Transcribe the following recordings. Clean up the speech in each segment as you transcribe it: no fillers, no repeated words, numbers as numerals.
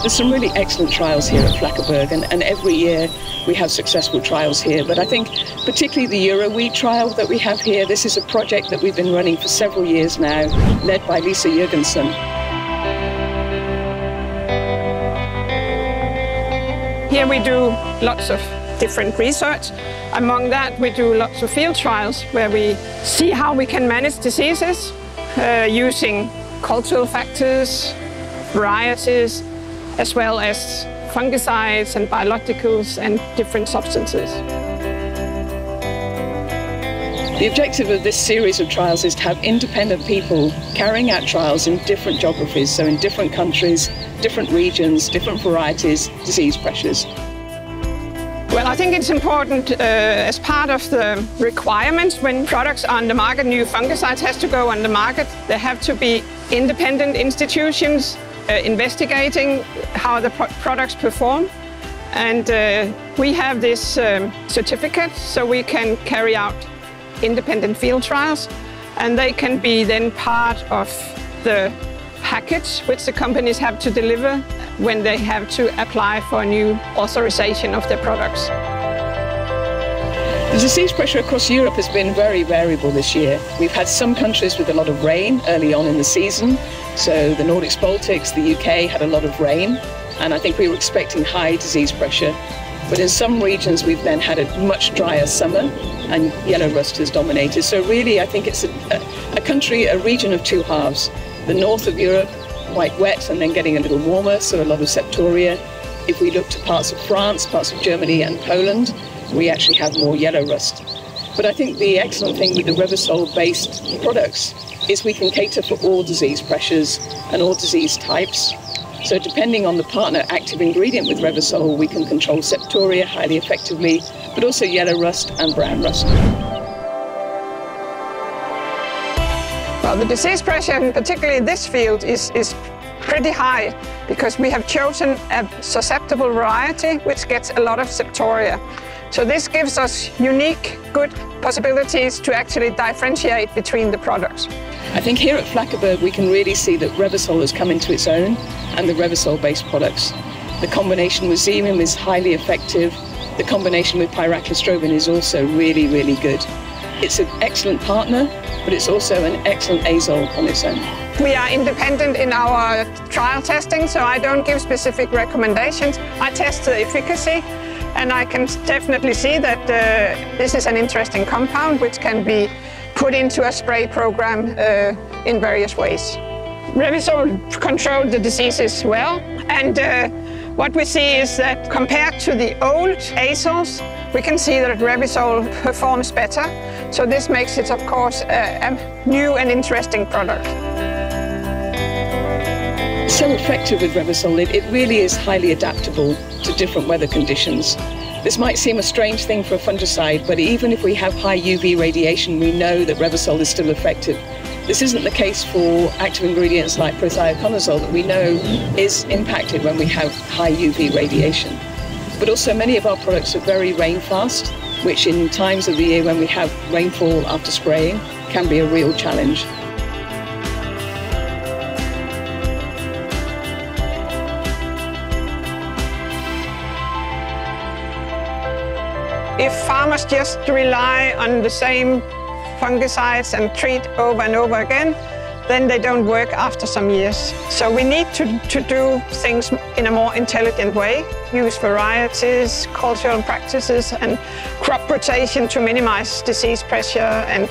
There's some really excellent trials here at Flakebjergā, and every year we have successful trials here. But I think particularly the Eurowheat trial that we have here, this is a project that we've been running for several years now, led by Lisa Jurgensen. Here we do lots of different research. Among that, we do lots of field trials where we see how we can manage diseases using cultural factors, varieties, as well as fungicides and biologicals and different substances. The objective of this series of trials is to have independent people carrying out trials in different geographies, so in different countries, different regions, different varieties, disease pressures. Well, I think it's important as part of the requirements when products are on the market, new fungicides has to go on the market. There have to be independent institutions investigating how the products perform. And we have this certificate, so we can carry out independent field trials, and they can be then part of the package which the companies have to deliver when they have to apply for a new authorization of their products. The disease pressure across Europe has been very variable this year. We've had some countries with a lot of rain early on in the season. So the Nordics, Baltics, the UK had a lot of rain, and I think we were expecting high disease pressure. But in some regions we've then had a much drier summer and yellow rust has dominated. So really I think it's a region of two halves. The north of Europe, quite wet and then getting a little warmer, so a lot of septoria. If we look to parts of France, parts of Germany and Poland, we actually have more yellow rust. But I think the excellent thing with the Revysol-based products is we can cater for all disease pressures and all disease types. So depending on the partner active ingredient with Revysol, we can control septoria highly effectively, but also yellow rust and brown rust. Well, the disease pressure, particularly in this field, is pretty high because we have chosen a susceptible variety which gets a lot of septoria. So this gives us unique, good possibilities to actually differentiate between the products. I think here at Flakebjergā we can really see that Revysol has come into its own, and the Revysol-based products. The combination with Xemium is highly effective. The combination with pyraclostrobin is also really, really good. It's an excellent partner, but it's also an excellent azole on its own. We are independent in our trial testing, so I don't give specific recommendations. I test the efficacy, and I can definitely see that this is an interesting compound which can be put into a spray program in various ways. Revysol controlled the diseases well, and what we see is that compared to the old azoles, we can see that Revysol performs better. So this makes it, of course, a new and interesting product. So effective with Revysol, it really is highly adaptable to different weather conditions. This might seem a strange thing for a fungicide, but even if we have high UV radiation, we know that Revysol is still effective. This isn't the case for active ingredients like prothioconazole that we know is impacted when we have high UV radiation. But also many of our products are very rain-fast, which in times of the year when we have rainfall after spraying can be a real challenge. If farmers just rely on the same fungicides and treat over and over again, then they don't work after some years. So we need to do things in a more intelligent way, use varieties, cultural practices and crop rotation to minimize disease pressure and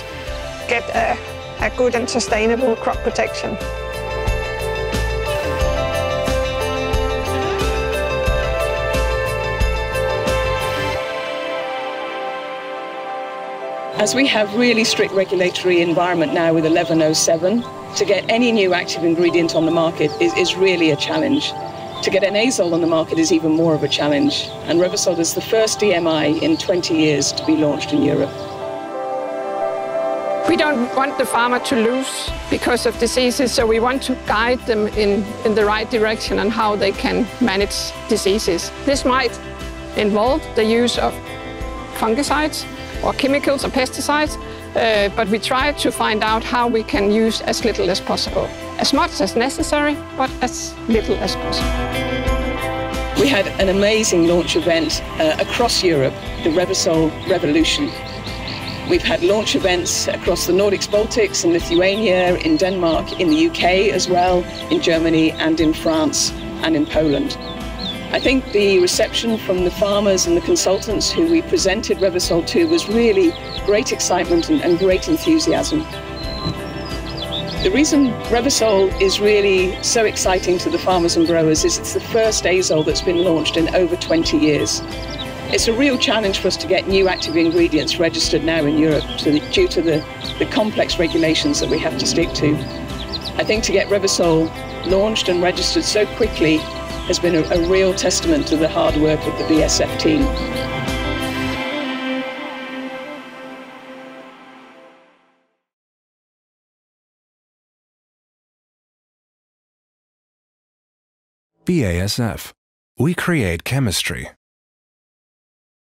get a good and sustainable crop protection. As we have really strict regulatory environment now with 1107, to get any new active ingredient on the market is really a challenge. To get an azole on the market is even more of a challenge. And Revysol is the first DMI in 20 years to be launched in Europe. We don't want the farmer to lose because of diseases, so we want to guide them in the right direction on how they can manage diseases. This might involve the use of fungicides or chemicals or pesticides, but we try to find out how we can use as little as possible. As much as necessary, but as little as possible. We had an amazing launch event across Europe, the Revysol Revolution. We've had launch events across the Nordics, Baltics, in Lithuania, in Denmark, in the UK as well, in Germany and in France and in Poland. I think the reception from the farmers and the consultants who we presented Revysol to was really great excitement and great enthusiasm. The reason Revysol is really so exciting to the farmers and growers is it's the first azole that's been launched in over 20 years. It's a real challenge for us to get new active ingredients registered now in Europe due to the complex regulations that we have to stick to. I think to get Revysol launched and registered so quickly has been a real testament to the hard work of the BASF team. BASF. We create chemistry.